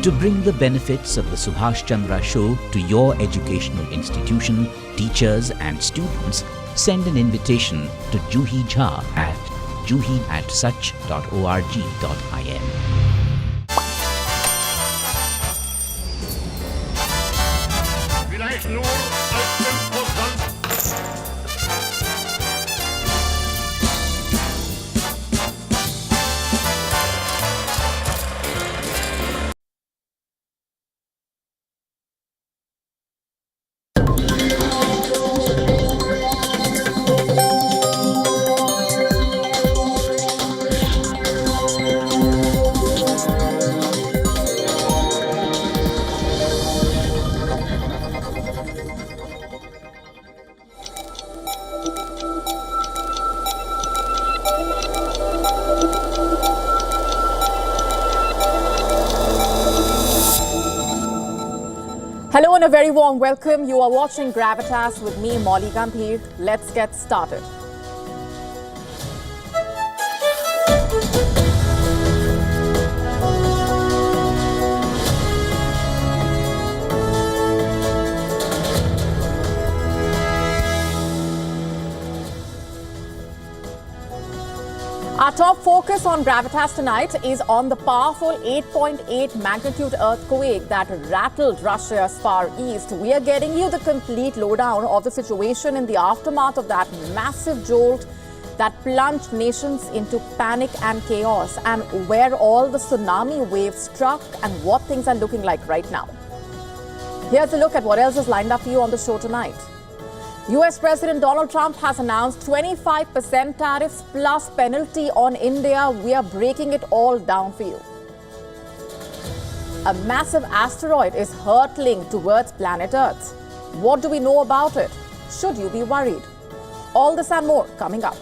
To bring the benefits of the Subhash Chandra show to your educational institution, teachers and students, send an invitation to Juhi Jha at juhi@such.org.in. Vielleicht nur als 5%. Hello and a very warm welcome. You are watching Gravitas with me, Molly Gambhir. Let's get started. Our top focus on Gravitas tonight is on the powerful 8.8 magnitude earthquake that rattled Russia's far east. We are getting you the complete lowdown of the situation in the aftermath of that massive jolt that plunged nations into panic and chaos, and where all the tsunami waves struck and what things are looking like right now. Here's a look at what else is lined up for you on the show tonight. US President Donald Trump has announced 25% tariffs plus penalty on India. We are breaking it all down for you. A massive asteroid is hurtling towards planet Earth. What do we know about it? Should you be worried? All this and more coming up.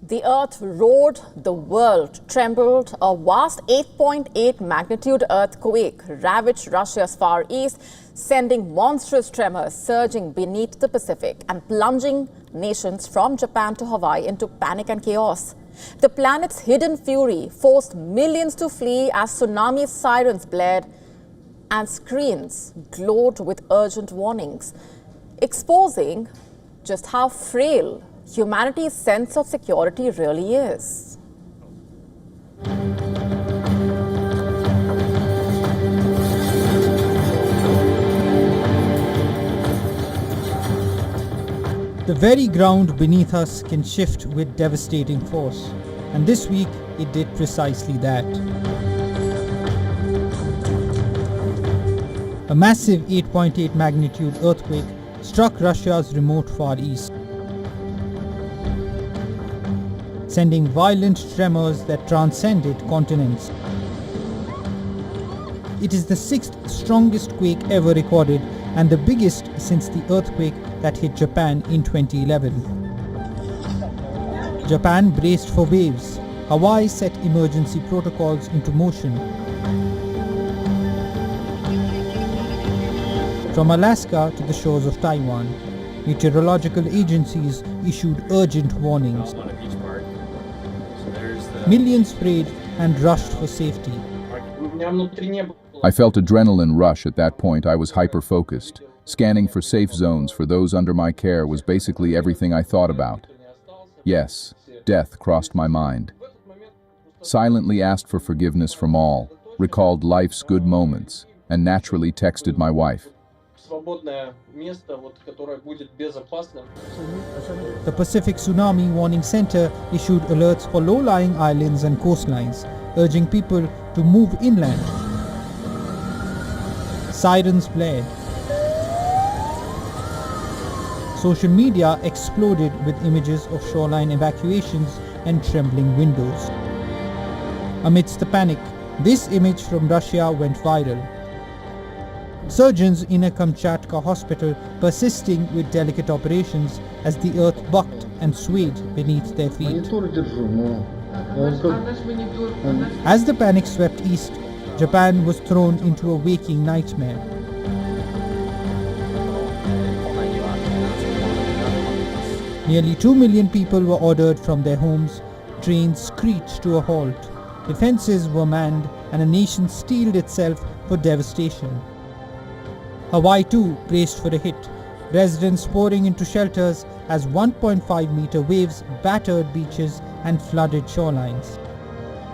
The earth roared, the world trembled. A vast 8.8 magnitude earthquake ravaged Russia's far east, sending monstrous tremors surging beneath the Pacific and plunging nations from Japan to Hawaii into panic and chaos. The planet's hidden fury forced millions to flee as tsunami sirens blared and screens glowed with urgent warnings, exposing just how frail humanity's sense of security really is. The very ground beneath us can shift with devastating force, and this week it did precisely that. A massive 8.8 magnitude earthquake struck Russia's remote Far East, sending violent tremors that transcended continents. It is the 6th strongest quake ever recorded and the biggest since the earthquake that hit Japan in 2011. Japan braced for waves. Hawaii set emergency protocols into motion. From Alaska to the shores of Taiwan, meteorological agencies issued urgent warnings. Millions prayed and rushed for safety. I felt adrenaline rush at that point. I was hyper-focused. Scanning for safe zones for those under my care was basically everything I thought about. Yes, death crossed my mind. Silently asked for forgiveness from all, recalled life's good moments, and naturally texted my wife. The Pacific Tsunami Warning Center issued alerts for low-lying islands and coastlines, urging people to move inland. Sirens blared. Social media exploded with images of shoreline evacuations and trembling windows. Amidst the panic, this image from Russia went viral. Surgeons in a Kamchatka hospital persisting with delicate operations as the earth bucked and swayed beneath their feet. As the panic swept east, Japan was thrown into a waking nightmare. Nearly 2 million people were ordered from their homes, trains screeched to a halt, defenses were manned, and a nation steeled itself for devastation. Hawaii too braced for a hit, residents pouring into shelters as 1.5-meter waves battered beaches and flooded shorelines.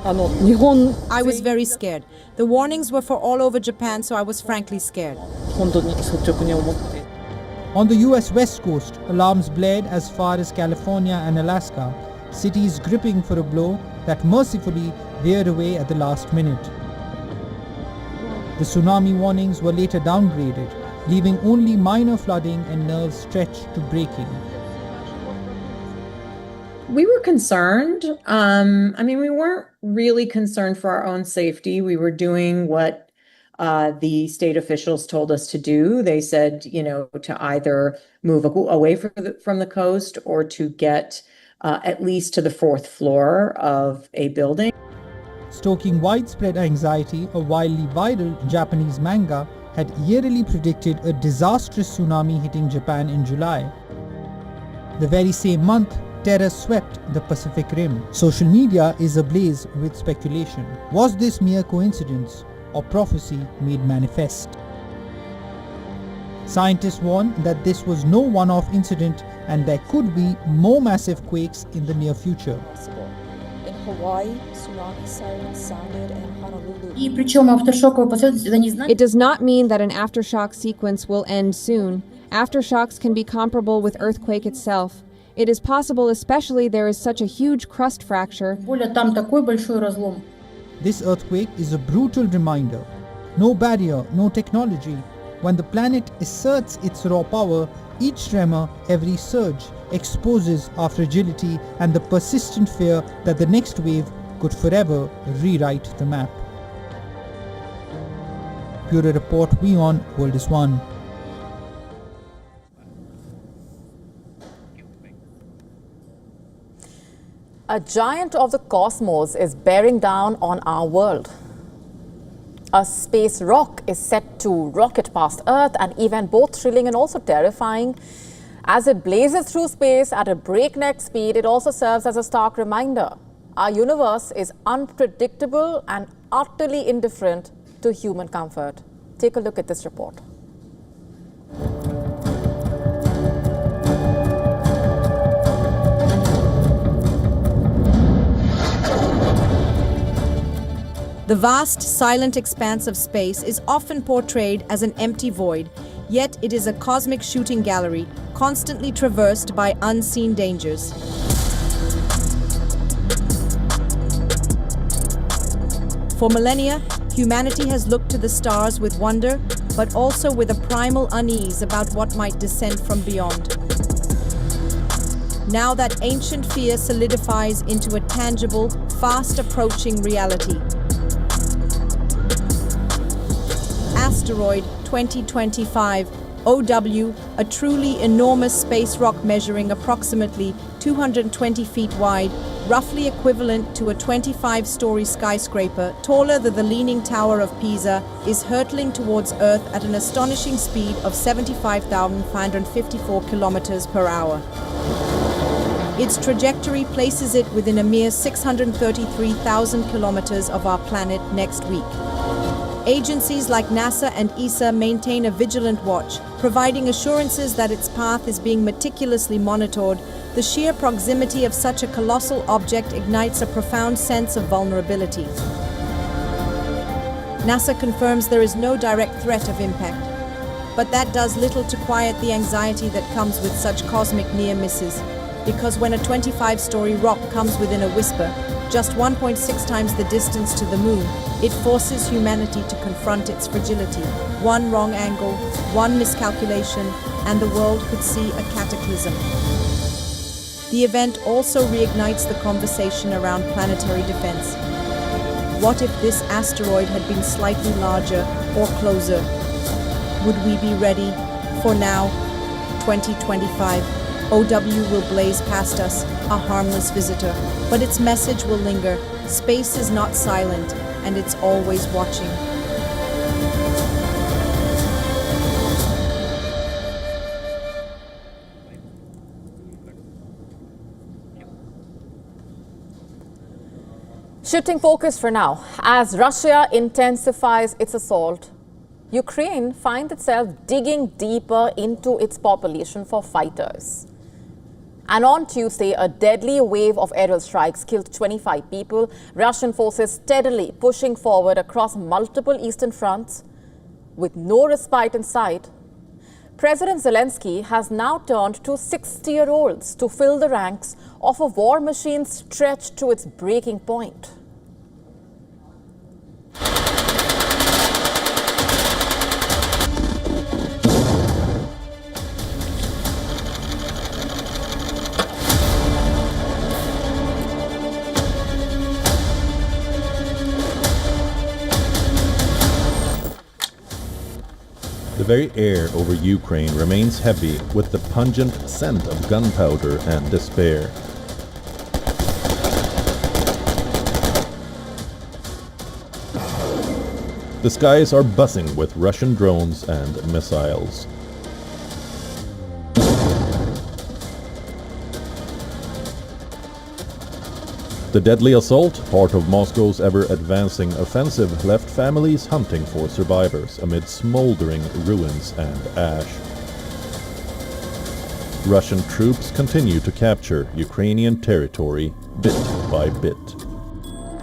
I was very scared. The warnings were for all over Japan, so I was frankly scared. On the US West Coast, alarms blared as far as California and Alaska, cities gripping for a blow that mercifully veered away at the last minute. The tsunami warnings were later downgraded, leaving only minor flooding and nerves stretched to breaking. We were concerned. We weren't really concerned for our own safety. We were doing what the state officials told us to do. They said, to either move away from the coast or to get at least to the 4th floor of a building. Stoking widespread anxiety, a wildly viral Japanese manga had eerily predicted a disastrous tsunami hitting Japan in July. The very same month, terror swept the Pacific Rim. Social media is ablaze with speculation. Was this mere coincidence or prophecy made manifest? Scientists warn that this was no one-off incident and there could be more massive quakes in the near future. In Hawaii, tsunami sirens sounded in Honolulu. It does not mean that an aftershock sequence will end soon. Aftershocks can be comparable with earthquake itself. It is possible, especially there is such a huge crust fracture. This earthquake is a brutal reminder. No barrier, no technology. When the planet asserts its raw power, each tremor, every surge, exposes our fragility and the persistent fear that the next wave could forever rewrite the map. Bureau Report, WION, World is One. A giant of the cosmos is bearing down on our world. A space rock is set to rocket past Earth, an event both thrilling and also terrifying. As it blazes through space at a breakneck speed, it also serves as a stark reminder. Our universe is unpredictable and utterly indifferent to human comfort. Take a look at this report. The vast, silent expanse of space is often portrayed as an empty void, yet it is a cosmic shooting gallery, constantly traversed by unseen dangers. For millennia, humanity has looked to the stars with wonder, but also with a primal unease about what might descend from beyond. Now that ancient fear solidifies into a tangible, fast-approaching reality. Asteroid 2025 OW, a truly enormous space rock measuring approximately 220 feet wide, roughly equivalent to a 25-story skyscraper taller than the Leaning Tower of Pisa, is hurtling towards Earth at an astonishing speed of 75,554 kilometers per hour. Its trajectory places it within a mere 633,000 kilometers of our planet next week. Agencies like NASA and ESA maintain a vigilant watch, providing assurances that its path is being meticulously monitored. The The sheer proximity of such a colossal object ignites a profound sense of vulnerability. NASA confirms there is no direct threat of impact, but that does little to quiet the anxiety that comes with such cosmic near misses, because when a 25-story rock comes within a whisper, just 1.6 times the distance to the moon, it forces humanity to confront its fragility. One wrong angle, one miscalculation, and the world could see a cataclysm. The event also reignites the conversation around planetary defense. What if this asteroid had been slightly larger or closer? Would we be ready? For now, 2025, OW will blaze past us, a harmless visitor, but its message will linger. Space is not silent, and it's always watching. Shifting focus for now, as Russia intensifies its assault, Ukraine finds itself digging deeper into its population for fighters. And on Tuesday, a deadly wave of aerial strikes killed 25 people. Russian forces steadily pushing forward across multiple eastern fronts with no respite in sight. President Zelensky has now turned to 60-year-olds to fill the ranks of a war machine stretched to its breaking point. The very air over Ukraine remains heavy with the pungent scent of gunpowder and despair. The skies are buzzing with Russian drones and missiles. The deadly assault, part of Moscow's ever-advancing offensive, left families hunting for survivors amid smoldering ruins and ash. Russian troops continue to capture Ukrainian territory bit by bit,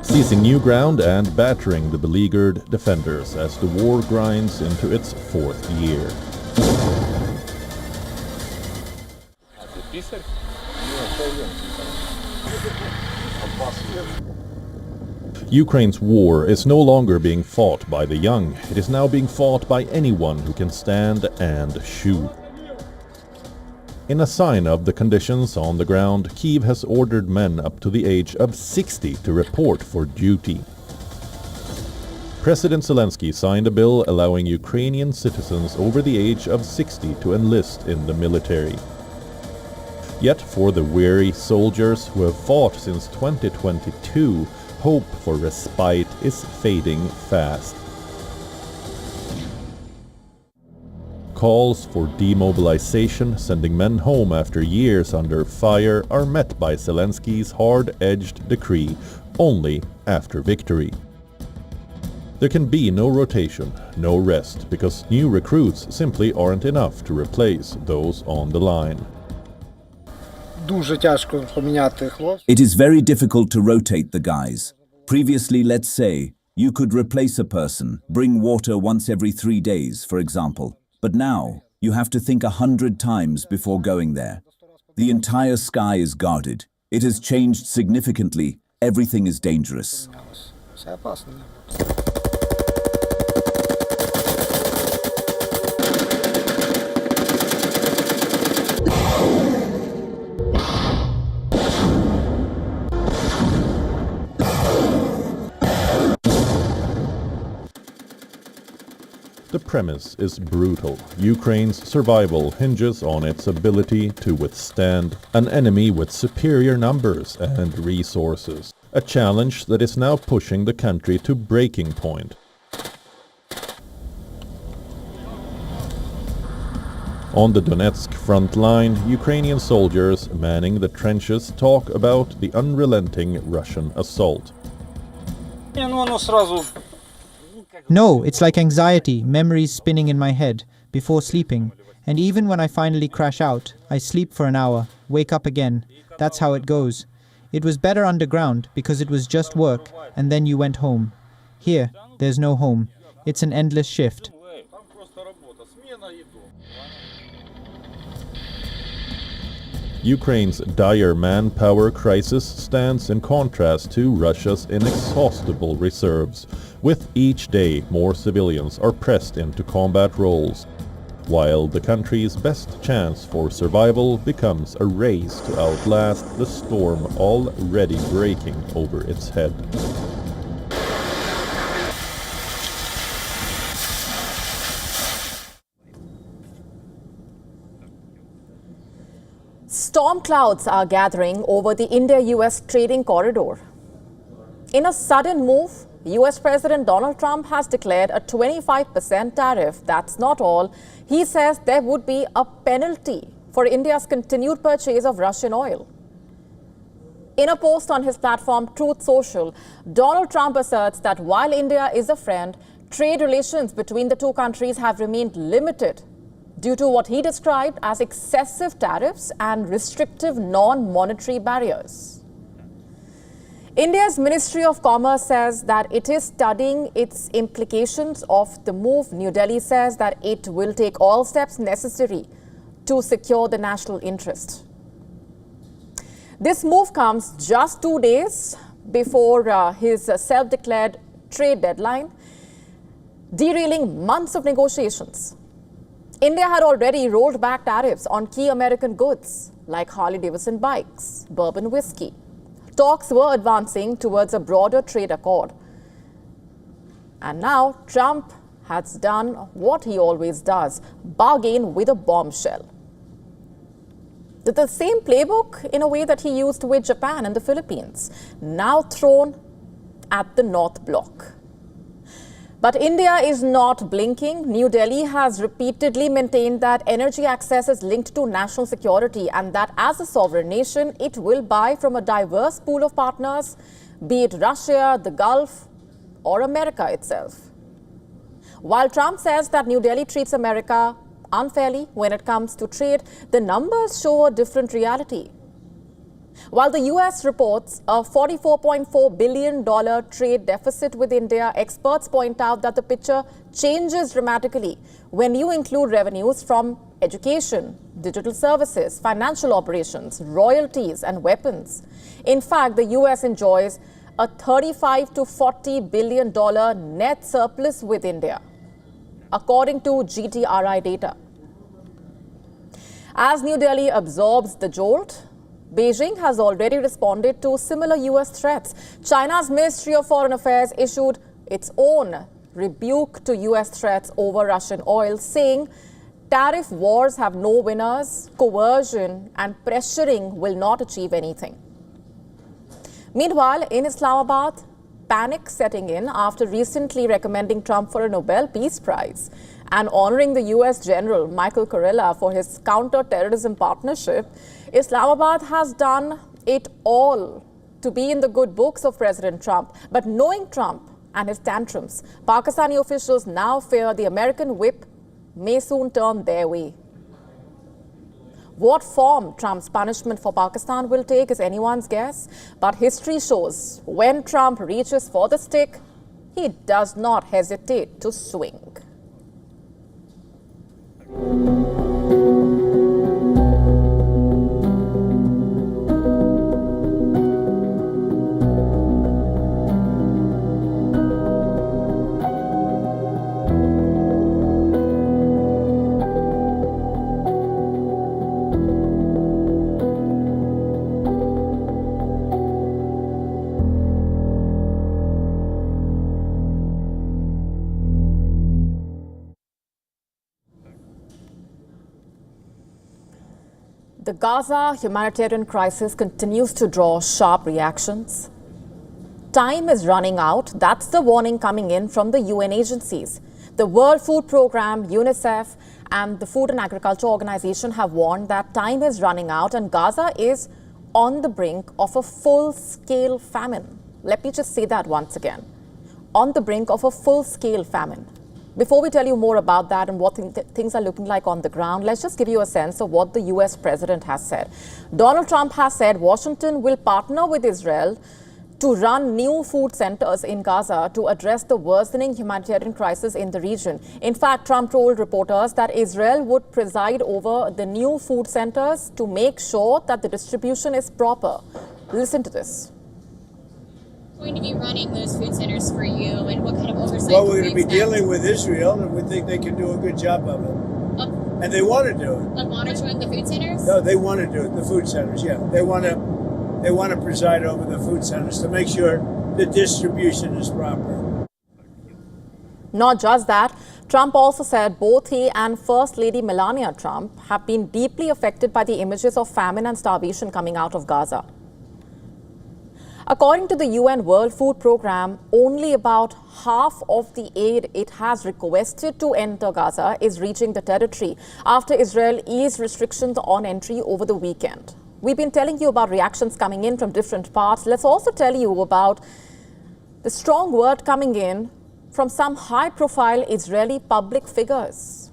seizing new ground and battering the beleaguered defenders as the war grinds into its fourth year. Ukraine's war is no longer being fought by the young. It is now being fought by anyone who can stand and shoot. In a sign of the conditions on the ground, Kyiv has ordered men up to the age of 60 to report for duty. President Zelensky signed a bill allowing Ukrainian citizens over the age of 60 to enlist in the military. Yet for the weary soldiers who have fought since 2022, hope for respite is fading fast. Calls for demobilization, sending men home after years under fire, are met by Zelensky's hard-edged decree only after victory. There can be no rotation, no rest, because new recruits simply aren't enough to replace those on the line. It is very difficult to rotate the guys. Previously, let's say, you could replace a person, bring water once every 3 days, for example. But now, you have to think 100 times before going there. The entire sky is guarded. It has changed significantly. Everything is dangerous. The premise is brutal. Ukraine's survival hinges on its ability to withstand an enemy with superior numbers and resources, a challenge that is now pushing the country to breaking point. On the Donetsk front line, Ukrainian soldiers manning the trenches talk about the unrelenting Russian assault. No, it's like anxiety, memories spinning in my head before sleeping. And even when I finally crash out, I sleep for an hour, wake up again. That's how it goes. It was better underground because it was just work and then you went home. Here, there's no home. It's an endless shift. Ukraine's dire manpower crisis stands in contrast to Russia's inexhaustible reserves. With each day, more civilians are pressed into combat roles, while the country's best chance for survival becomes a race to outlast the storm already breaking over its head. Storm clouds are gathering over the India-US trading corridor. In a sudden move, US President Donald Trump has declared a 25% tariff. That's not all. He says there would be a penalty for India's continued purchase of Russian oil. In a post on his platform Truth Social, Donald Trump asserts that while India is a friend, trade relations between the two countries have remained limited due to what he described as excessive tariffs and restrictive non-monetary barriers. India's Ministry of Commerce says that it is studying its implications of the move. New Delhi says that it will take all steps necessary to secure the national interest. This move comes just 2 days before his self-declared trade deadline, derailing months of negotiations. India had already rolled back tariffs on key American goods like Harley-Davidson bikes, bourbon whiskey. Talks were advancing towards a broader trade accord. And now Trump has done what he always does, bargain with a bombshell. The same playbook in a way that he used with Japan and the Philippines, now thrown at the North Bloc. But India is not blinking. New Delhi has repeatedly maintained that energy access is linked to national security and that as a sovereign nation, it will buy from a diverse pool of partners, be it Russia, the Gulf, or America itself. While Trump says that New Delhi treats America unfairly when it comes to trade, the numbers show a different reality. While the US reports a $44.4 billion trade deficit with India, experts point out that the picture changes dramatically when you include revenues from education, digital services, financial operations, royalties, and weapons. In fact, the US enjoys a $35 to $40 billion net surplus with India, according to GTRI data. As New Delhi absorbs the jolt, Beijing has already responded to similar US threats. China's Ministry of Foreign Affairs issued its own rebuke to US threats over Russian oil, saying tariff wars have no winners, coercion and pressuring will not achieve anything. Meanwhile, in Islamabad, panic setting in after recently recommending Trump for a Nobel Peace Prize and honoring the US General Michael Kurilla for his counter-terrorism partnership. Islamabad has done it all to be in the good books of President Trump. But knowing Trump and his tantrums, Pakistani officials now fear the American whip may soon turn their way. What form Trump's punishment for Pakistan will take is anyone's guess. But history shows when Trump reaches for the stick, he does not hesitate to swing. The Gaza humanitarian crisis continues to draw sharp reactions. Time is running out. That's the warning coming in from the UN agencies. The World Food Programme, UNICEF, and the Food and Agriculture Organization have warned that time is running out and Gaza is on the brink of a full-scale famine. Let me just say that once again. On the brink of a full-scale famine. Before we tell you more about that and what things are looking like on the ground, let's just give you a sense of what the US president has said. Donald Trump has said Washington will partner with Israel to run new food centers in Gaza to address the worsening humanitarian crisis in the region. In fact, Trump told reporters that Israel would preside over the new food centers to make sure that the distribution is proper. Listen to this. Going to be running those food centers for you, and what kind of oversight? Well, we're going to be dealing with Israel, and we think they can do a good job of it. And they want to do it. Of monitoring the food centers? No, they want to do it. The food centers, yeah. They want to preside over the food centers to make sure the distribution is proper. Not just that, Trump also said both he and First Lady Melania Trump have been deeply affected by the images of famine and starvation coming out of Gaza. According to the UN World Food Programme, only about half of the aid it has requested to enter Gaza is reaching the territory after Israel eased restrictions on entry over the weekend. We've been telling you about reactions coming in from different parts. Let's also tell you about the strong word coming in from some high-profile Israeli public figures.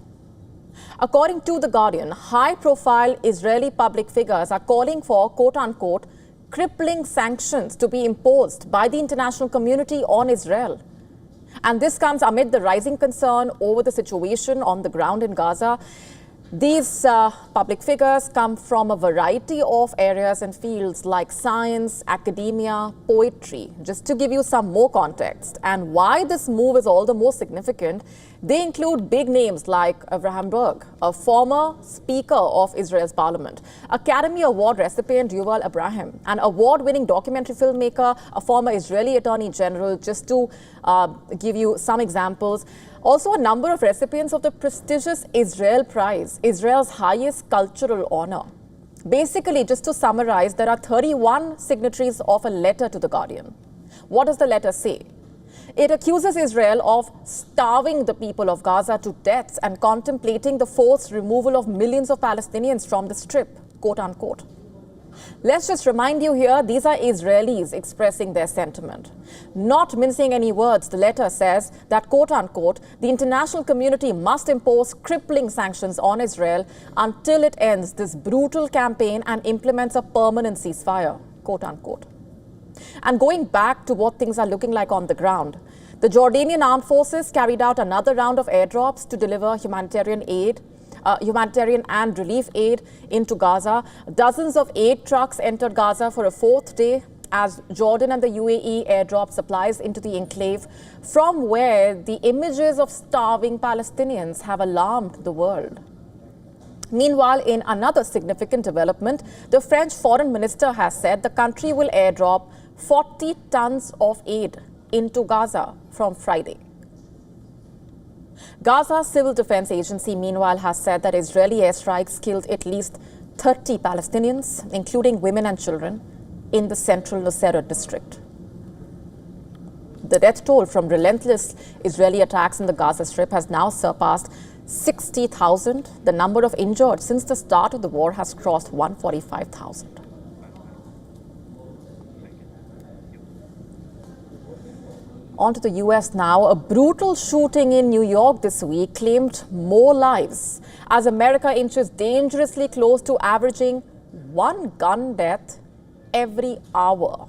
According to The Guardian, high-profile Israeli public figures are calling for, quote-unquote, crippling sanctions to be imposed by the international community on Israel. And this comes amid the rising concern over the situation on the ground in Gaza. These public figures come from a variety of areas and fields like science, academia, poetry. Just to give you some more context and why this move is all the more significant, they include big names like Avraham Berg, a former Speaker of Israel's parliament, Academy Award recipient Yuval Abraham, an award-winning documentary filmmaker, a former Israeli Attorney General, just to give you some examples. Also, a number of recipients of the prestigious Israel Prize, Israel's highest cultural honor. Basically, just to summarize, there are 31 signatories of a letter to The Guardian. What does the letter say? It accuses Israel of starving the people of Gaza to death and contemplating the forced removal of millions of Palestinians from the Strip, quote unquote. Let's just remind you here, these are Israelis expressing their sentiment. Not mincing any words, the letter says that, quote unquote, the international community must impose crippling sanctions on Israel until it ends this brutal campaign and implements a permanent ceasefire, quote unquote. And going back to what things are looking like on the ground, the Jordanian armed forces carried out another round of airdrops to deliver humanitarian and relief aid into Gaza. Dozens of aid trucks entered Gaza for a fourth day as Jordan and the UAE airdrop supplies into the enclave, from where the images of starving Palestinians have alarmed the world. Meanwhile, in another significant development, the French foreign minister has said the country will airdrop 40 tons of aid into Gaza from Friday. Gaza Civil Defense Agency, meanwhile, has said that Israeli airstrikes killed at least 30 Palestinians, including women and children, in the central Nuseirat district. The death toll from relentless Israeli attacks in the Gaza Strip has now surpassed 60,000. The number of injured since the start of the war has crossed 145,000. On to the US now. A brutal shooting in New York this week claimed more lives as America inches dangerously close to averaging one gun death every hour.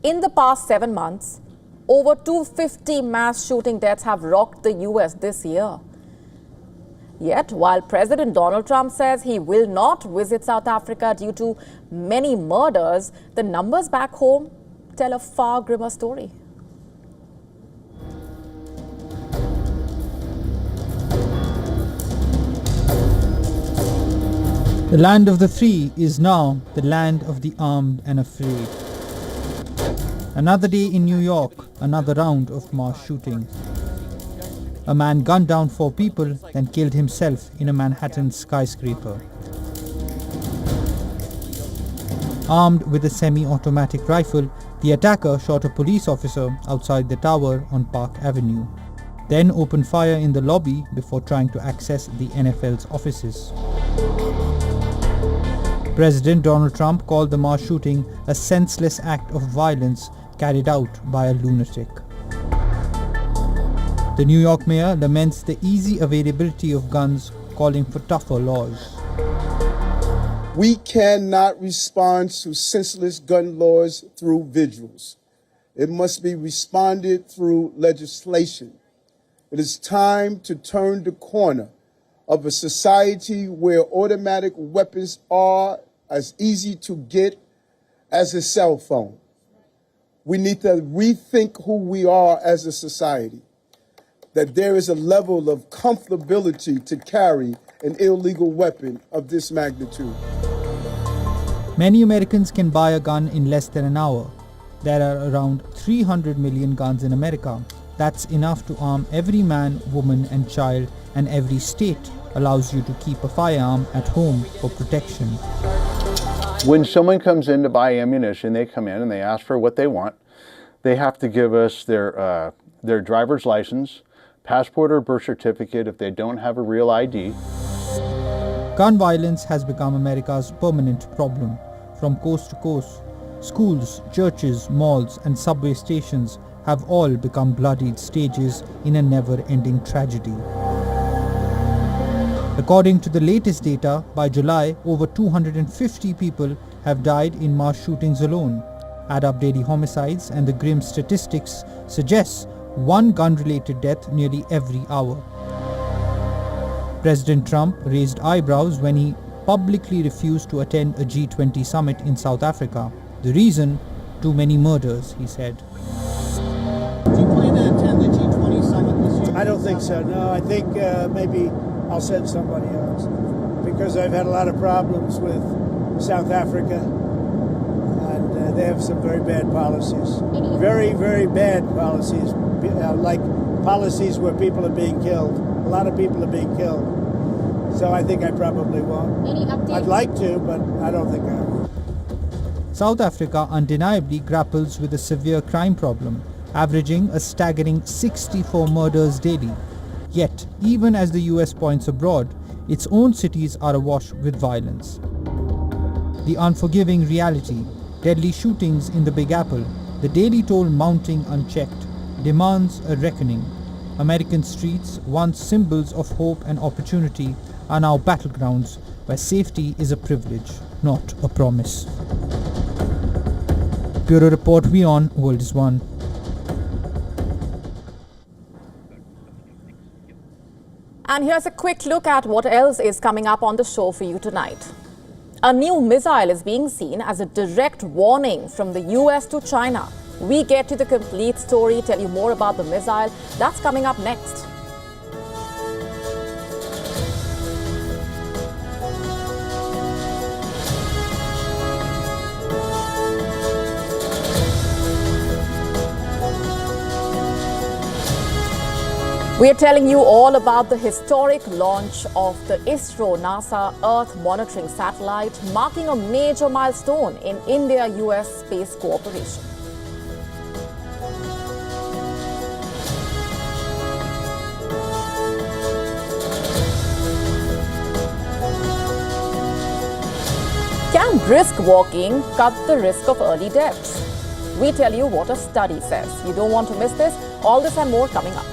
In the past 7 months, over 250 mass shooting deaths have rocked the US this year. Yet, while President Donald Trump says he will not visit South Africa due to many murders, the numbers back home tell a far grimmer story. The land of the free is now the land of the armed and afraid. Another day in New York, another round of mass shootings. A man gunned down 4 people, then killed himself in a Manhattan skyscraper. Armed with a semi-automatic rifle, the attacker shot a police officer outside the tower on Park Avenue, then opened fire in the lobby before trying to access the NFL's offices. President Donald Trump called the mass shooting a senseless act of violence carried out by a lunatic. The New York mayor laments the easy availability of guns, calling for tougher laws. We cannot respond to senseless gun laws through vigils. It must be responded through legislation. It is time to turn the corner of a society where automatic weapons are as easy to get as a cell phone. We need to rethink who we are as a society, that there is a level of comfortability to carry an illegal weapon of this magnitude. Many Americans can buy a gun in less than an hour. There are around 300 million guns in America. That's enough to arm every man, woman and child, and every state allows you to keep a firearm at home for protection. When someone comes in to buy ammunition, they come in and they ask for what they want. They have to give us their driver's license, passport or birth certificate if they don't have a real ID. Gun violence has become America's permanent problem. From coast to coast, schools, churches, malls and subway stations have all become bloodied stages in a never-ending tragedy. According to the latest data, by July, over 250 people have died in mass shootings alone. Add up daily homicides and the grim statistics suggests one gun-related death nearly every hour. President Trump raised eyebrows when he publicly refused to attend a G20 summit in South Africa. The reason? Too many murders, he said. Do you plan to attend the G20 summit this year? I don't think so, no. I think maybe I'll send somebody else because I've had a lot of problems with South Africa and they have some very bad policies. Very, very bad policies, like policies where people are being killed. A lot of people are being killed. So I think I probably won't. Any updates? I'd like to, but I don't think I will. South Africa undeniably grapples with a severe crime problem, averaging a staggering 64 murders daily. Yet, even as the US points abroad, its own cities are awash with violence. The unforgiving reality, deadly shootings in the Big Apple, the daily toll mounting unchecked, demands a reckoning. American streets, once symbols of hope and opportunity, are now battlegrounds where safety is a privilege, not a promise. Bureau Report, WION, World is One. And here's a quick look at what else is coming up on the show for you tonight. A new missile is being seen as a direct warning from the US to China. We get to the complete story, tell you more about the missile. That's coming up next. We are telling you all about the historic launch of the ISRO-NASA Earth monitoring satellite, marking a major milestone in India-US space cooperation. Can brisk walking cut the risk of early deaths? We tell you what a study says. You don't want to miss this. All this and more coming up.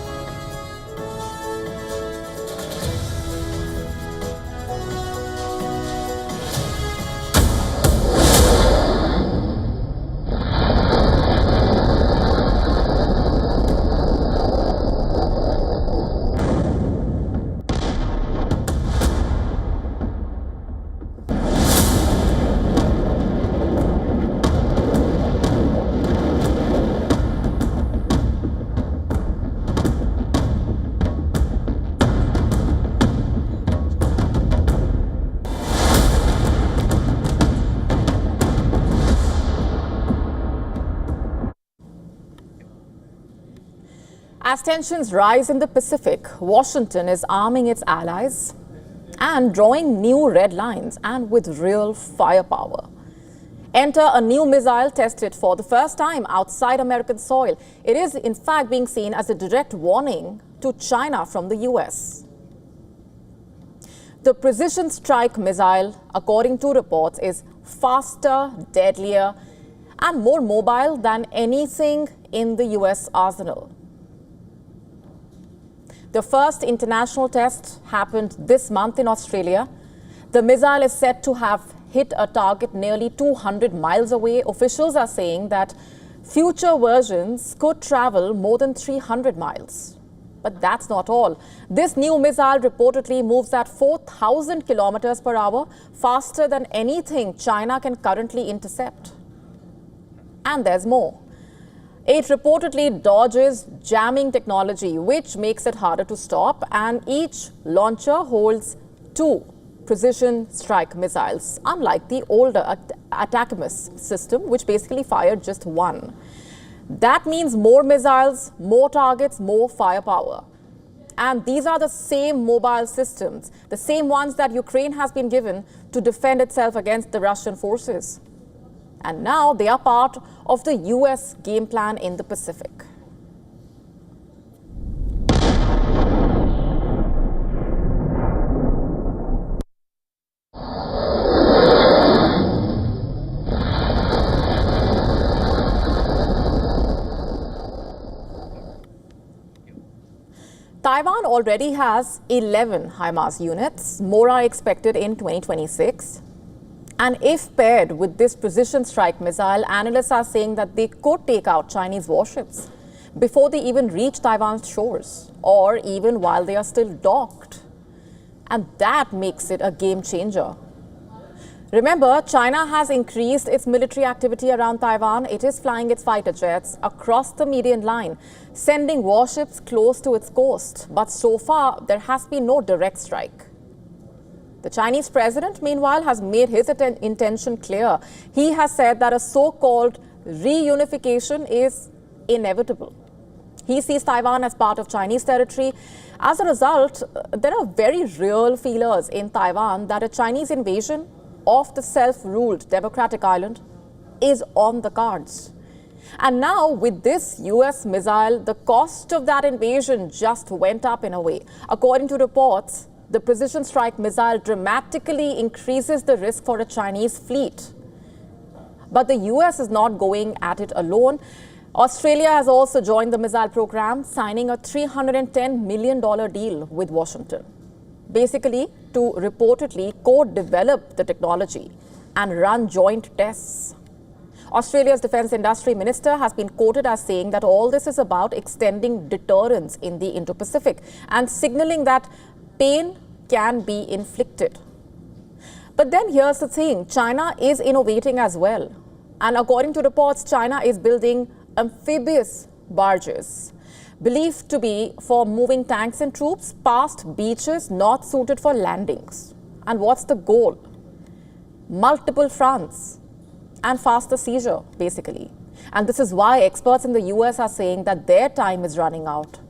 As tensions rise in the Pacific, Washington is arming its allies and drawing new red lines and with real firepower. Enter a new missile tested for the first time outside American soil. It is in fact being seen as a direct warning to China from the US. The precision strike missile, according to reports, is faster, deadlier and more mobile than anything in the US arsenal. The first international test happened this month in Australia. The missile is said to have hit a target nearly 200 miles away. Officials are saying that future versions could travel more than 300 miles. But that's not all. This new missile reportedly moves at 4,000 kilometers per hour, faster than anything China can currently intercept. And there's more. It reportedly dodges jamming technology, which makes it harder to stop, and each launcher holds 2 precision strike missiles, unlike the older ATACMS system, which basically fired just 1. That means more missiles, more targets, more firepower. And these are the same mobile systems, the same ones that Ukraine has been given to defend itself against the Russian forces. And now they are part of the US game plan in the Pacific. Taiwan already has 11 HIMARS units. More are expected in 2026. And if paired with this precision strike missile, analysts are saying that they could take out Chinese warships before they even reach Taiwan's shores, or even while they are still docked. And that makes it a game changer. Remember, China has increased its military activity around Taiwan. It is flying its fighter jets across the median line, sending warships close to its coast. But so far, there has been no direct strike. The Chinese president, meanwhile, has made his intention clear. He has said that a so-called reunification is inevitable. He sees Taiwan as part of Chinese territory. As a result, there are very real feelers in Taiwan that a Chinese invasion of the self-ruled democratic island is on the cards. And now with this US missile, the cost of that invasion just went up in a way. According to reports, the precision strike missile dramatically increases the risk for a Chinese fleet. But the US is not going at it alone. Australia has also joined the missile program, signing a $310 million deal with Washington, basically to reportedly co-develop the technology and run joint tests. Australia's defense industry minister has been quoted as saying that all this is about extending deterrence in the Indo-Pacific and signaling that pain can be inflicted. But then here's the thing, China is innovating as well. And according to reports, China is building amphibious barges, believed to be for moving tanks and troops past beaches not suited for landings. And what's the goal? Multiple fronts and faster seizure, basically. And this is why experts in the US are saying that their time is running out.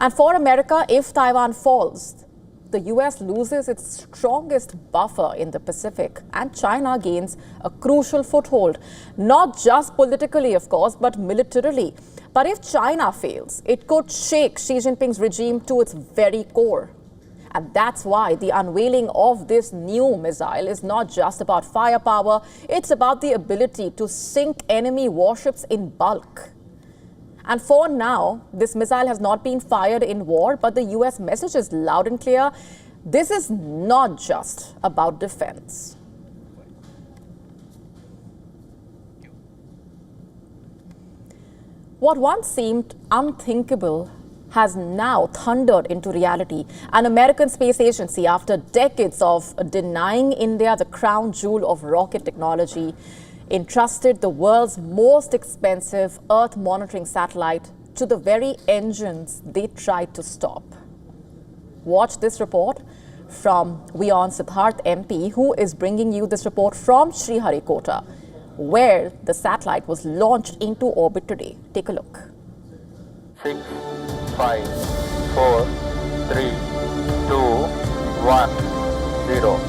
And for America, if Taiwan falls, the US loses its strongest buffer in the Pacific, and China gains a crucial foothold, not just politically, of course, but militarily. But if China fails, it could shake Xi Jinping's regime to its very core. And that's why the unveiling of this new missile is not just about firepower, it's about the ability to sink enemy warships in bulk. And for now, this missile has not been fired in war, but the US message is loud and clear. This is not just about defense. What once seemed unthinkable has now thundered into reality. An American space agency, after decades of denying India the crown jewel of rocket technology, entrusted the world's most expensive Earth monitoring satellite to the very engines they tried to stop. Watch this report from WION Siddharth MP, who is bringing you this report from Sriharikota, where the satellite was launched into orbit today. Take a look. 6, 5, 4, 3, 2, 1, 0.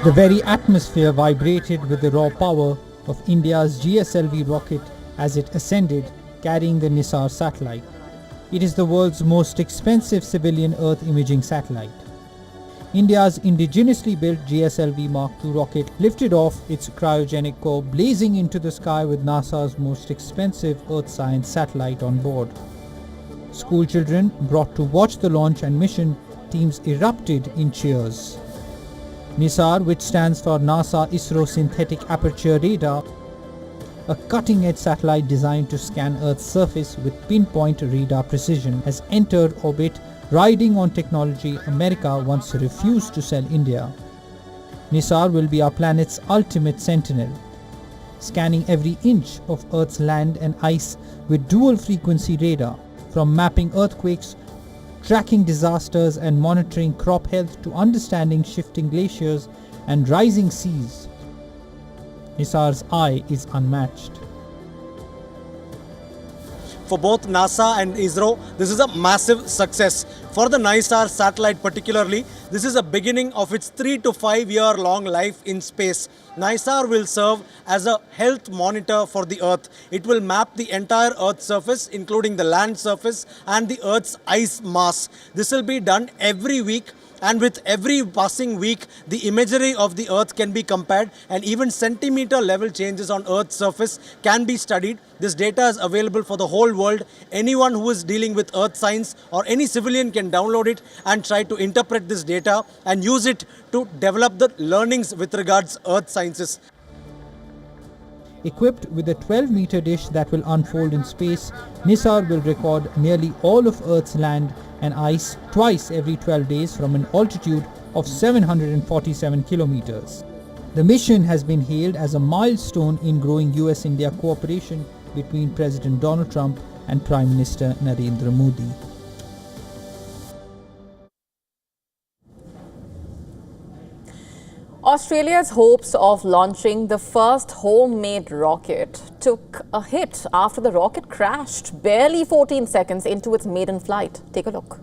The very atmosphere vibrated with the raw power of India's GSLV rocket as it ascended, carrying the Nisar satellite. It is the world's most expensive civilian Earth imaging satellite. India's indigenously built GSLV Mark II rocket lifted off its cryogenic core, blazing into the sky with NASA's most expensive Earth science satellite on board. School children brought to watch the launch and mission teams erupted in cheers. NISAR, which stands for NASA ISRO Synthetic Aperture Radar, a cutting-edge satellite designed to scan Earth's surface with pinpoint radar precision, has entered orbit riding on technology America once refused to sell India. NISAR will be our planet's ultimate sentinel, scanning every inch of Earth's land and ice with dual-frequency radar, from mapping earthquakes, tracking disasters and monitoring crop health to understanding shifting glaciers and rising seas. NISAR's eye is unmatched. For both NASA and ISRO, this is a massive success. For the NISAR satellite particularly, this is a beginning of its 3 to 5 year long life in space. NISAR will serve as a health monitor for the Earth. It will map the entire Earth's surface, including the land surface and the Earth's ice mass. This will be done every week. And with every passing week, the imagery of the Earth can be compared, and even centimeter level changes on Earth's surface can be studied. This data is available for the whole world. Anyone who is dealing with Earth science or any civilian can download it and try to interpret this data and use it to develop the learnings with regards to Earth sciences. Equipped with a 12-meter dish that will unfold in space, NISAR will record nearly all of Earth's land and ice twice every 12 days from an altitude of 747 kilometers. The mission has been hailed as a milestone in growing US-India cooperation between President Donald Trump and Prime Minister Narendra Modi. Australia's hopes of launching the first homemade rocket took a hit after the rocket crashed barely 14 seconds into its maiden flight. Take a look.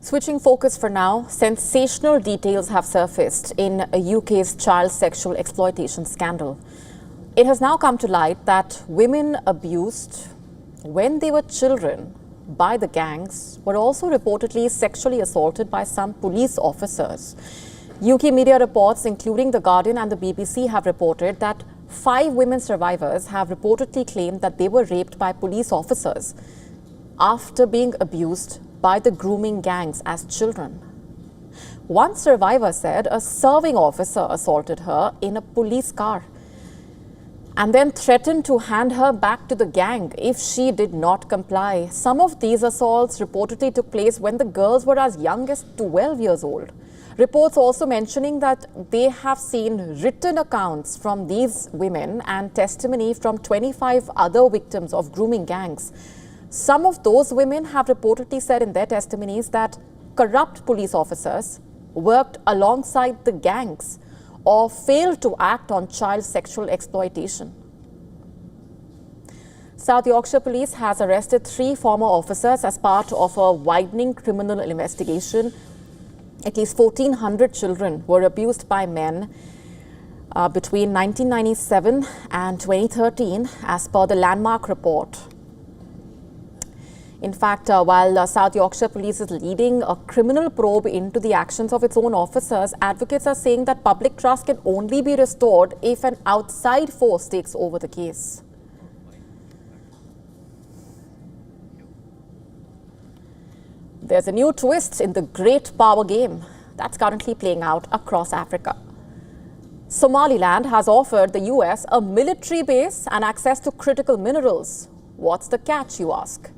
Switching focus for now, sensational details have surfaced in a UK's child sexual exploitation scandal. It has now come to light that women abused when they were children by the gangs were also reportedly sexually assaulted by some police officers. UK media reports, including The Guardian and the BBC, have reported that 5 women survivors have reportedly claimed that they were raped by police officers after being abused by the grooming gangs as children. One survivor said a serving officer assaulted her in a police car and then threatened to hand her back to the gang if she did not comply. Some of these assaults reportedly took place when the girls were as young as 12 years old. Reports also mentioning that they have seen written accounts from these women and testimony from 25 other victims of grooming gangs. Some of those women have reportedly said in their testimonies that corrupt police officers worked alongside the gangs or failed to act on child sexual exploitation. South Yorkshire Police has arrested 3 former officers as part of a widening criminal investigation. At least 1,400 children were abused by men between 1997 and 2013 as per the landmark report. In fact, while South Yorkshire Police is leading a criminal probe into the actions of its own officers, advocates are saying that public trust can only be restored if an outside force takes over the case. There's a new twist in the great power game. that's currently playing out across Africa. Somaliland has offered the US a military base and access to critical minerals. What's the catch, you ask?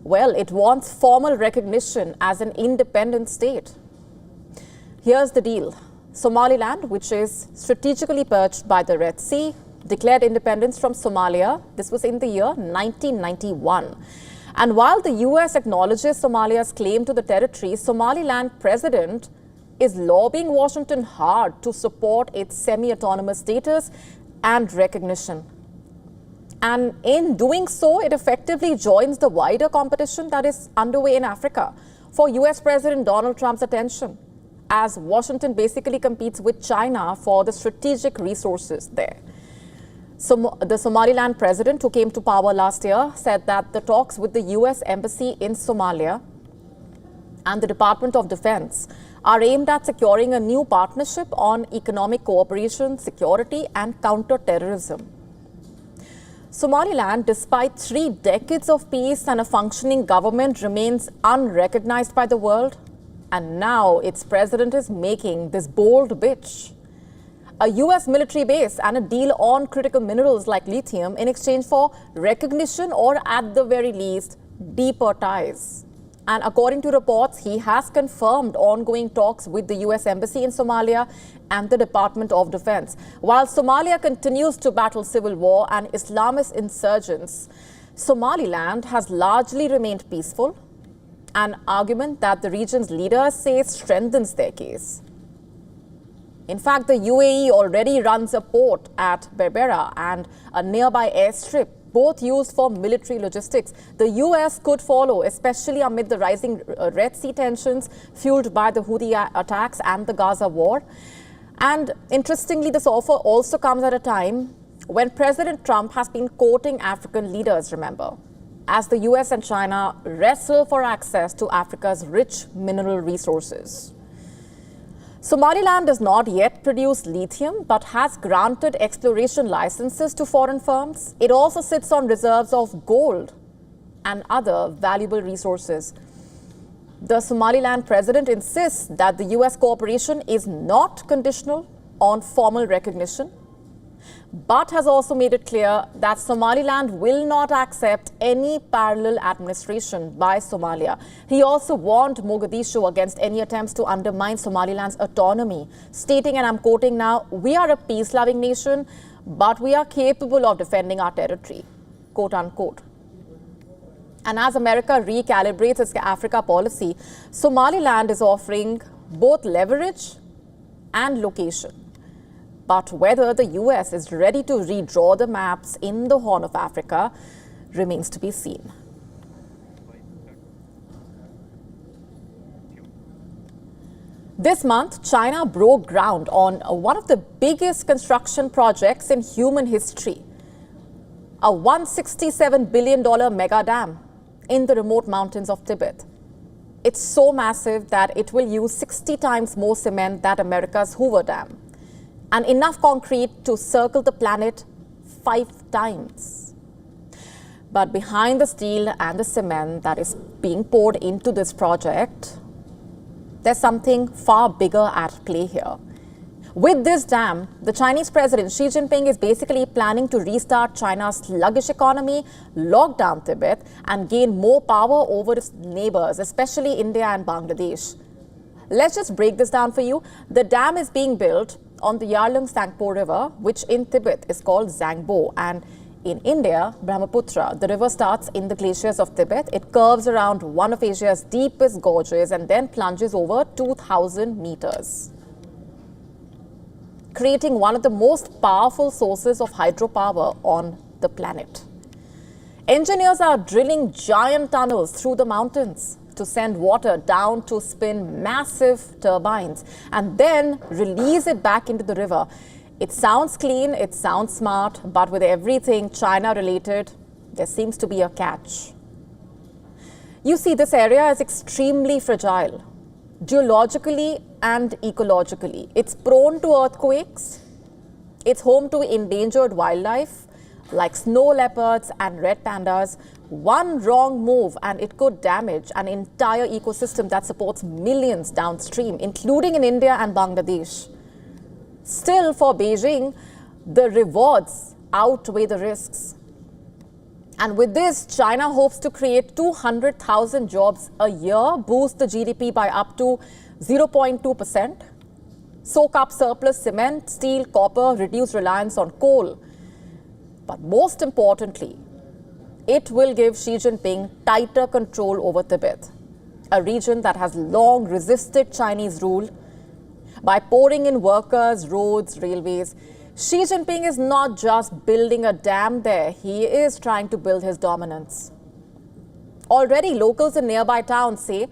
Well, it wants formal recognition as an independent state. Here's the deal. Somaliland, which is strategically perched by the Red Sea, declared independence from Somalia. This was in the year 1991. And while the US acknowledges Somalia's claim to the territory, Somaliland president is lobbying Washington hard to support its semi-autonomous status and recognition. And in doing so, it effectively joins the wider competition that is underway in Africa for US President Donald Trump's attention, as Washington basically competes with China for the strategic resources there. So the Somaliland president, who came to power last year, said that the talks with the US Embassy in Somalia and the Department of Defense are aimed at securing a new partnership on economic cooperation, security, and counter-terrorism. Somaliland, despite 3 decades of peace and a functioning government, remains unrecognized by the world. And now its president is making this bold pitch. A US military base and a deal on critical minerals like lithium in exchange for recognition or, at the very least, deeper ties. And according to reports, he has confirmed ongoing talks with the US Embassy in Somalia and the Department of Defense. While Somalia continues to battle civil war and Islamist insurgents, Somaliland has largely remained peaceful, an argument that the region's leaders say strengthens their case. In fact, the UAE already runs a port at Berbera and a nearby airstrip, both used for military logistics. The US could follow, especially amid the rising Red Sea tensions fueled by the Houthi attacks and the Gaza war. And interestingly, this offer also comes at a time when President Trump has been courting African leaders, remember, as the US and China wrestle for access to Africa's rich mineral resources. Somaliland does not yet produce lithium, but has granted exploration licenses to foreign firms. It also sits on reserves of gold and other valuable resources. The Somaliland president insists that the US cooperation is not conditional on formal recognition, but has also made it clear that Somaliland will not accept any parallel administration by Somalia. He also warned Mogadishu against any attempts to undermine Somaliland's autonomy, stating, and I'm quoting now, "We are a peace-loving nation, but we are capable of defending our territory," quote unquote. And as America recalibrates its Africa policy, Somaliland is offering both leverage and location. But whether the US is ready to redraw the maps in the Horn of Africa remains to be seen. This month, China broke ground on one of the biggest construction projects in human history, a $167 billion mega dam in the remote mountains of Tibet. It's so massive that it will use 60 times more cement than America's Hoover Dam, and enough concrete to circle the planet 5 times. But behind the steel and the cement that is being poured into this project, there's something far bigger at play here. With this dam, the Chinese President Xi Jinping is basically planning to restart China's sluggish economy, lock down Tibet, and gain more power over its neighbors, especially India and Bangladesh. Let's just break this down for you. The dam is being built on the Yarlung Tsangpo River, which in Tibet is called Zangbo, and in India, Brahmaputra. The river starts in the glaciers of Tibet. It curves around one of Asia's deepest gorges and then plunges over 2,000 meters, creating one of the most powerful sources of hydropower on the planet. Engineers are drilling giant tunnels through the mountains to send water down to spin massive turbines and then release it back into the river. It sounds clean, it sounds smart, but with everything China related, there seems to be a catch. You see, this area is extremely fragile, geologically and ecologically. It's prone to earthquakes, it's home to endangered wildlife, like snow leopards and red pandas. One wrong move and it could damage an entire ecosystem that supports millions downstream, including in India and Bangladesh. Still, for Beijing, the rewards outweigh the risks. And with this, China hopes to create 200,000 jobs a year, boost the GDP by up to 0.2%, soak up surplus cement, steel, copper, reduce reliance on coal. But most importantly, it will give Xi Jinping tighter control over Tibet, a region that has long resisted Chinese rule. By pouring in workers, roads, railways, Xi Jinping is not just building a dam there, he is trying to build his dominance. Already, locals in nearby towns say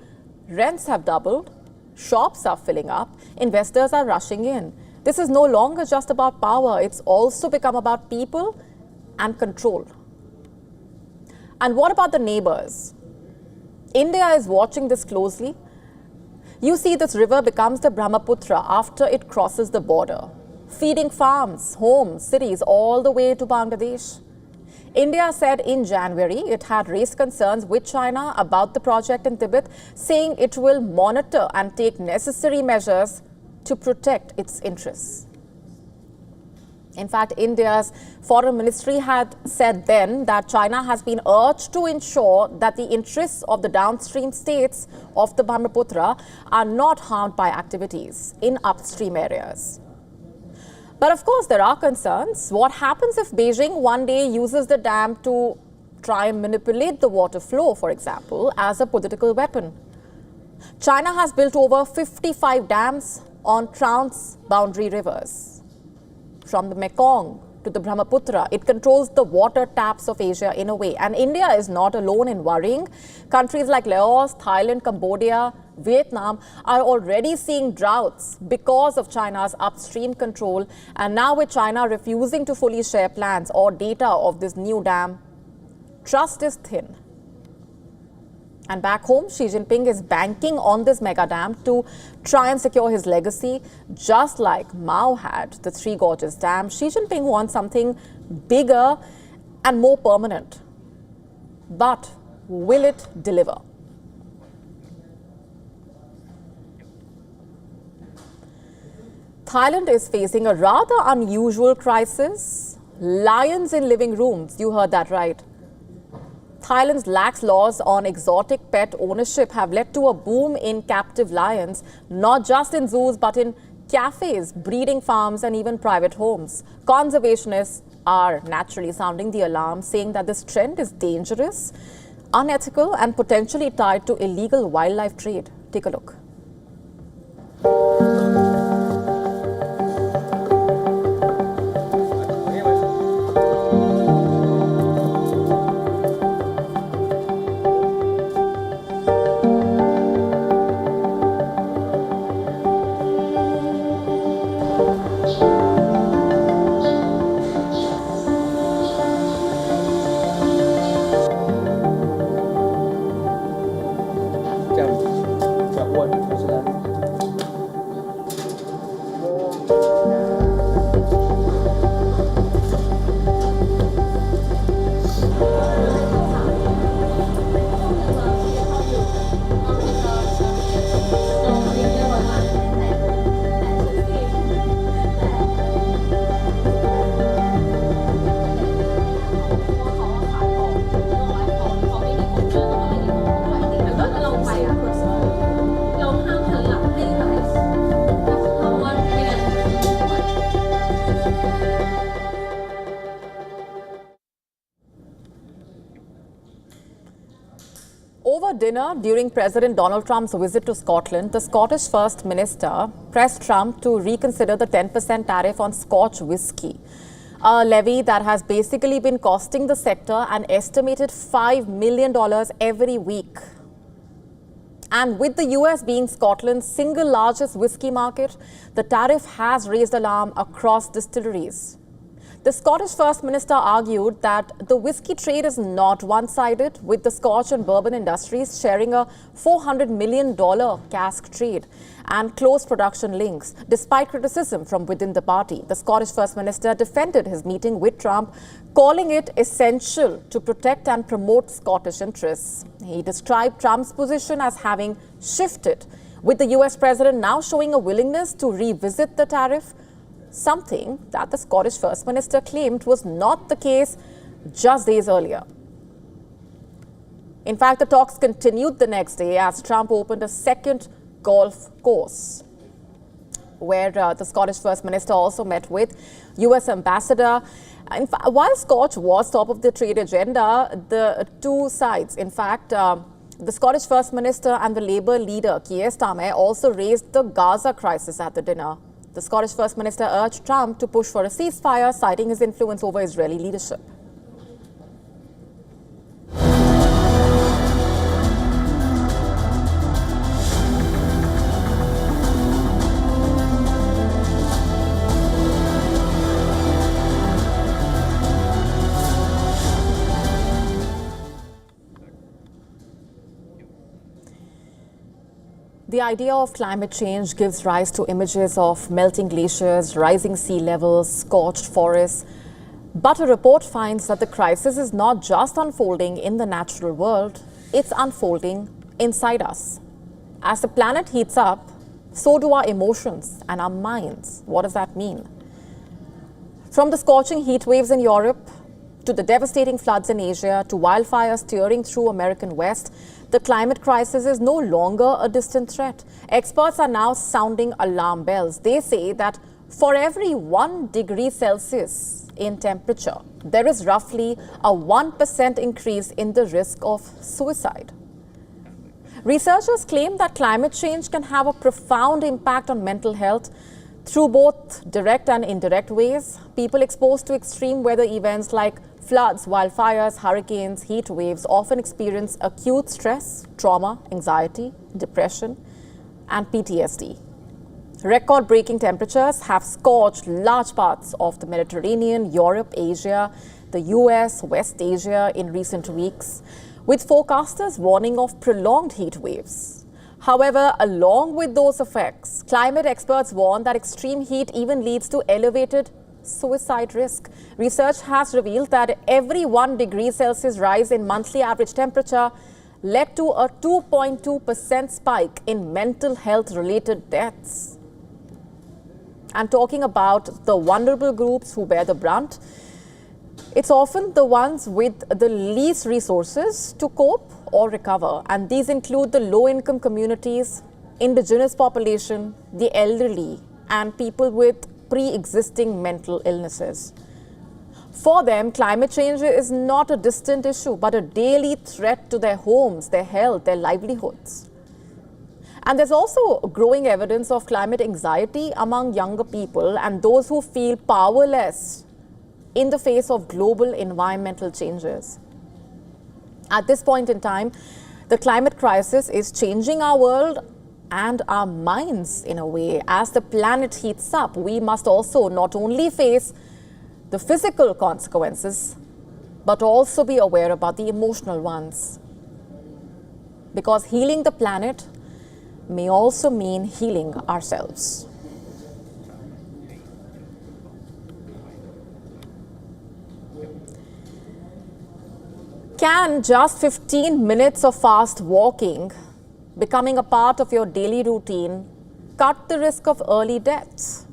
rents have doubled, shops are filling up, investors are rushing in. This is no longer just about power, it's also become about people and control. And what about the neighbors? India is watching this closely. You see, this river becomes the Brahmaputra after it crosses the border, feeding farms, homes, cities all the way to Bangladesh. India said in January it had raised concerns with China about the project in Tibet, saying it will monitor and take necessary measures to protect its interests. In fact, India's foreign ministry had said then that China has been urged to ensure that the interests of the downstream states of the Brahmaputra are not harmed by activities in upstream areas. But of course, there are concerns. What happens if Beijing one day uses the dam to try and manipulate the water flow, for example, as a political weapon? China has built over 55 dams on trans-boundary rivers. From the Mekong to the Brahmaputra, it controls the water taps of Asia in a way. And India is not alone in worrying. Countries like Laos, Thailand, Cambodia, Vietnam are already seeing droughts because of China's upstream control. And now with China refusing to fully share plans or data of this new dam, trust is thin. And back home, Xi Jinping is banking on this mega dam to try and secure his legacy. Just like Mao had the Three Gorges Dam, Xi Jinping wants something bigger and more permanent. But will it deliver? Thailand is facing a rather unusual crisis. Lions in living rooms, you heard that right. Thailand's lax laws on exotic pet ownership have led to a boom in captive lions, not just in zoos, but in cafes, breeding farms, and even private homes. Conservationists are naturally sounding the alarm, saying that this trend is dangerous, unethical, and potentially tied to illegal wildlife trade. Take a look. Over dinner during President Donald Trump's visit to Scotland, the Scottish First Minister pressed Trump to reconsider the 10% tariff on Scotch whisky, a levy that has basically been costing the sector an estimated $5 million every week. And with the US being Scotland's single largest whisky market, the tariff has raised alarm across distilleries. The Scottish First Minister argued that the whisky trade is not one-sided, with the Scotch and bourbon industries sharing a $400 million cask trade and close production links. Despite criticism from within the party, the Scottish First Minister defended his meeting with Trump, calling it essential to protect and promote Scottish interests. He described Trump's position as having shifted, with the US president now showing a willingness to revisit the tariff, something that the Scottish First Minister claimed was not the case just days earlier. In fact, the talks continued the next day as Trump opened a second golf course, where the Scottish First Minister also met with US Ambassador. In fact, while Scotch was top of the trade agenda, the two sides, in fact, the Scottish First Minister and the Labour leader, Keir Starmer, also raised the Gaza crisis at the dinner. The Scottish First Minister urged Trump to push for a ceasefire, citing his influence over Israeli leadership. The idea of climate change gives rise to images of melting glaciers, rising sea levels, scorched forests. But a report finds that the crisis is not just unfolding in the natural world, it's unfolding inside us. As the planet heats up, so do our emotions and our minds. What does that mean? From the scorching heat waves in Europe, to the devastating floods in Asia, to wildfires tearing through American West, the climate crisis is no longer a distant threat. Experts are now sounding alarm bells. They say that for every 1 degree Celsius in temperature, there is roughly a 1% increase in the risk of suicide. Researchers claim that climate change can have a profound impact on mental health through both direct and indirect ways. People exposed to extreme weather events like floods, wildfires, hurricanes, heat waves often experience acute stress, trauma, anxiety, depression, and PTSD. Record-breaking temperatures have scorched large parts of the Mediterranean, Europe, Asia, the US, West Asia in recent weeks, with forecasters warning of prolonged heat waves. However, along with those effects, climate experts warn that extreme heat even leads to elevated suicide risk. Research has revealed that every 1 degree Celsius rise in monthly average temperature led to a 2.2% spike in mental health related deaths. And talking about the vulnerable groups who bear the brunt, it's often the ones with the least resources to cope or recover. And these include the low-income communities, indigenous population, the elderly, and people with pre-existing mental illnesses. For them, climate change is not a distant issue, but a daily threat to their homes, their health, their livelihoods. And there's also growing evidence of climate anxiety among younger people and those who feel powerless in the face of global environmental changes. At this point in time, the climate crisis is changing our world and our minds in a way. As the planet heats up, we must also not only face the physical consequences, but also be aware about the emotional ones. Because healing the planet may also mean healing ourselves. Can just 15 minutes of fast walking becoming a part of your daily routine cut the risk of early deaths?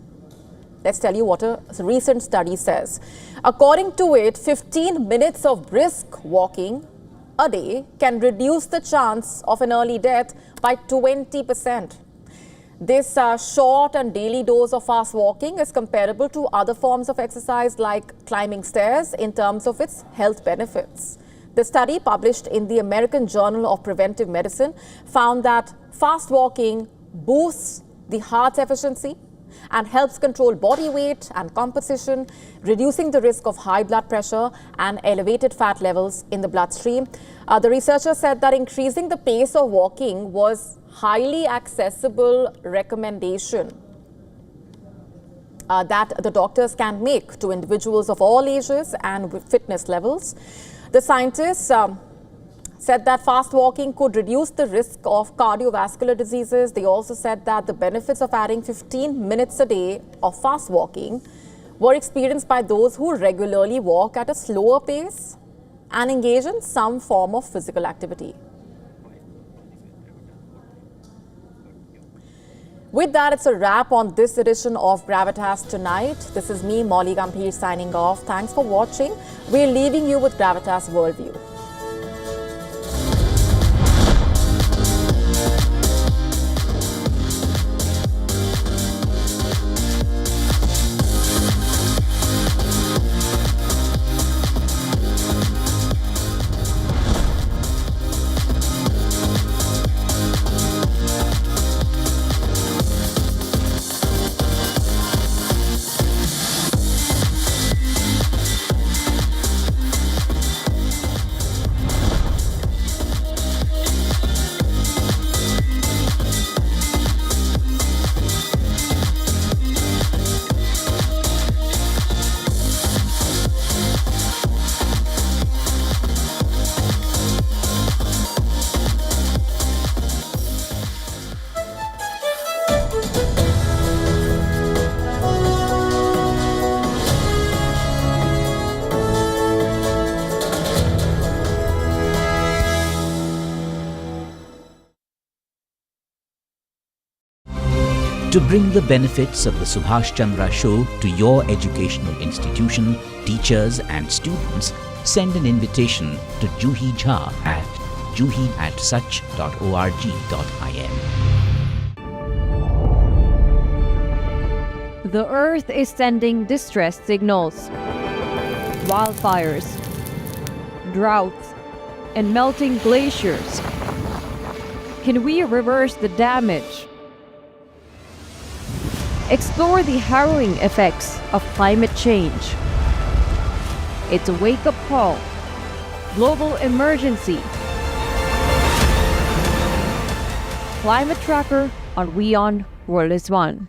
Let's tell you what a recent study says. According to it, 15 minutes of brisk walking a day can reduce the chance of an early death by 20%. This short and daily dose of fast walking is comparable to other forms of exercise like climbing stairs in terms of its health benefits. The study, published in the American Journal of Preventive Medicine, found that fast walking boosts the heart efficiency and helps control body weight and composition, reducing the risk of high blood pressure and elevated fat levels in the bloodstream. The researchers said that increasing the pace of walking was highly accessible recommendation. that the doctors can make to individuals of all ages and with fitness levels. The scientists said that fast walking could reduce the risk of cardiovascular diseases. They also said that the benefits of adding 15 minutes a day of fast walking were experienced by those who regularly walk at a slower pace and engage in some form of physical activity. With that, it's a wrap on this edition of Gravitas Tonight. This is me, Molly Gambhir, signing off. Thanks for watching. We're leaving you with Gravitas Worldview. To bring the benefits of the Subhash Chandra Show to your educational institution, teachers and students, send an invitation to Juhi Jha at juhi@such.org.in. The Earth is sending distress signals. Wildfires, droughts, and melting glaciers. Can we reverse the damage? Explore the harrowing effects of climate change. It's a wake-up call. Global emergency. Climate tracker on WION World is One.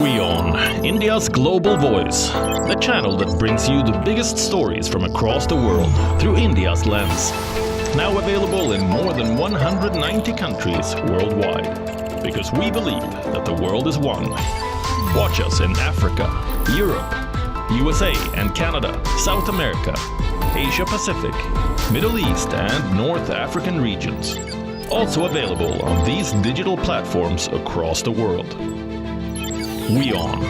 WION, India's global voice. The channel that brings you the biggest stories from across the world through India's lens. Now available in more than 190 countries worldwide. Because we believe that the world is one. Watch us in Africa, Europe, USA and Canada, South America, Asia Pacific, Middle East and North African regions. Also available on these digital platforms across the world. WION,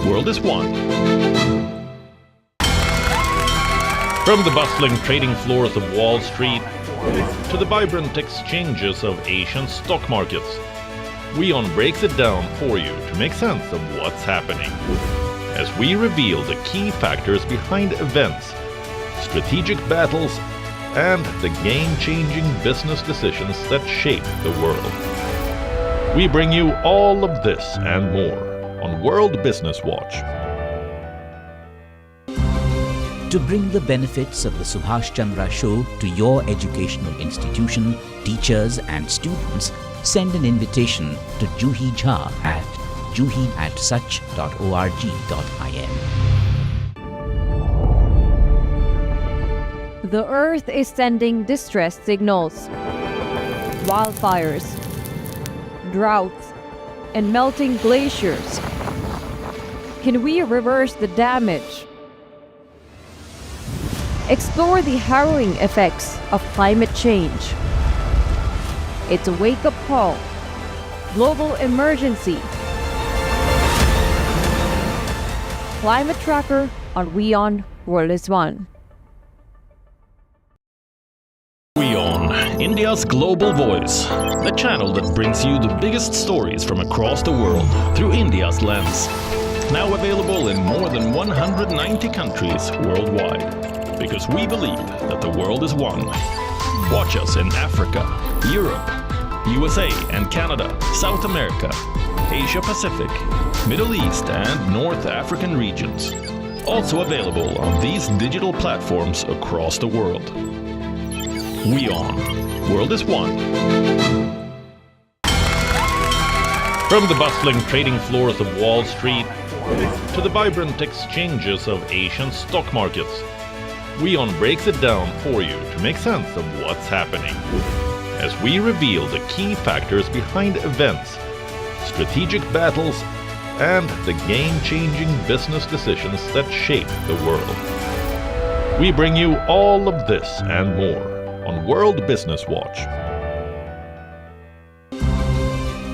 World is One. From the bustling trading floors of Wall Street to the vibrant exchanges of Asian stock markets, WION breaks it down for you to make sense of what's happening, as we reveal the key factors behind events, strategic battles, and the game-changing business decisions that shape the world. We bring you all of this and more on World Business Watch. To bring the benefits of the Subhash Chandra Show to your educational institution, teachers and students, send an invitation to Juhi Jha at juhi@such.org.in. The Earth is sending distress signals. Wildfires, droughts, and melting glaciers. Can we reverse the damage? Explore the harrowing effects of climate change. It's a wake-up call. Global emergency. Climate tracker on WION World is One. WION, India's global voice. The channel that brings you the biggest stories from across the world through India's lens. Now available in more than 190 countries worldwide. Because we believe that the world is one. Watch us in Africa, Europe, USA and Canada, South America, Asia Pacific, Middle East and North African regions. Also available on these digital platforms across the world. WION, World is One. From the bustling trading floors of Wall Street to the vibrant exchanges of Asian stock markets, WION breaks it down for you to make sense of what's happening, as we reveal the key factors behind events, strategic battles, and the game-changing business decisions that shape the world. We bring you all of this and more on World Business Watch.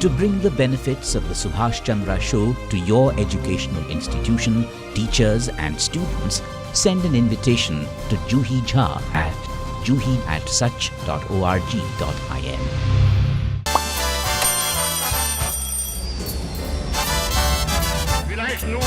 To bring the benefits of the Subhash Chandra Show to your educational institution, teachers and students, send an invitation to Juhi Jha at juhi@such.org.in. Vielleicht nur